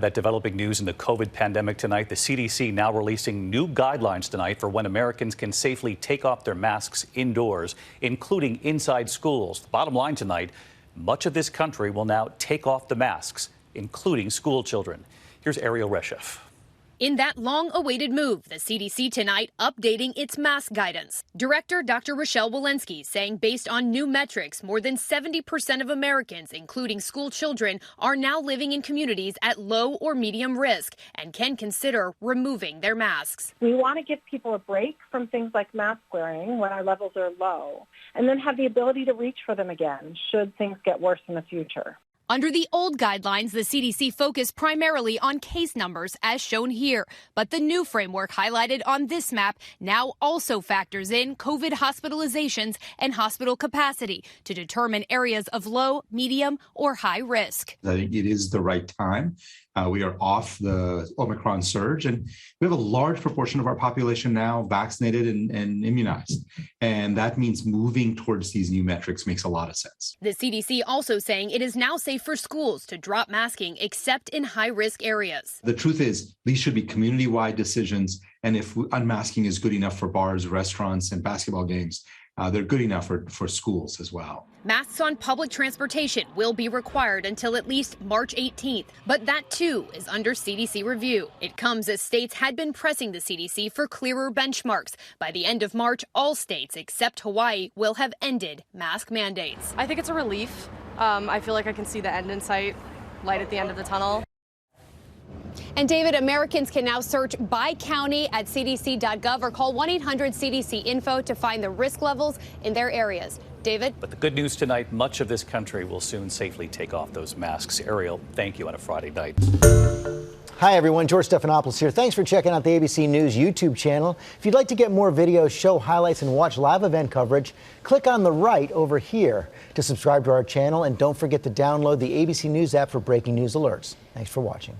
That developing news in the COVID pandemic tonight. The CDC now releasing new guidelines tonight for when Americans can safely take off their masks indoors, including inside schools. The bottom line tonight, much of this country will now take off the masks, including school children. Here's Ariel Reshef. In that long-awaited move, the CDC tonight updating its mask guidance. Director Dr. Rochelle Walensky saying based on new metrics, more than 70% of Americans, including school children, are now living in communities at low or medium risk and can consider removing their masks. We want to give people a break from things like mask wearing when our levels are low, and then have the ability to reach for them again should things get worse in the future. Under the old guidelines, the CDC focused primarily on case numbers, as shown here. But the new framework highlighted on this map now also factors in COVID hospitalizations and hospital capacity to determine areas of low, medium, or high risk. I think it is the right time. We are off the Omicron surge, and we have a large proportion of our population now vaccinated and immunized. And that means moving towards these new metrics makes a lot of sense. The CDC also saying it is now safe for schools to drop masking except in high-risk areas. The truth is, these should be community-wide decisions. And if unmasking is good enough for bars, restaurants, and basketball games, they're good enough for schools as well. Masks on public transportation will be required until at least March 18th, but that too is under CDC review. It comes as states had been pressing the CDC for clearer benchmarks. By the end of March, all states except Hawaii will have ended mask mandates. I think it's a relief. I feel like I can see the end in sight, light at the end of the tunnel. And David, Americans can now search by county at cdc.gov or call 1-800-CDC-INFO to find the risk levels in their areas. David? But the good news tonight, much of this country will soon safely take off those masks. Ariel, thank you on a Friday night. Hi, everyone. George Stephanopoulos here. Thanks for checking out the ABC News YouTube channel. If you'd like to get more videos, show highlights, and watch live event coverage, click on the right over here to subscribe to our channel. And don't forget to download the ABC News app for breaking news alerts. Thanks for watching.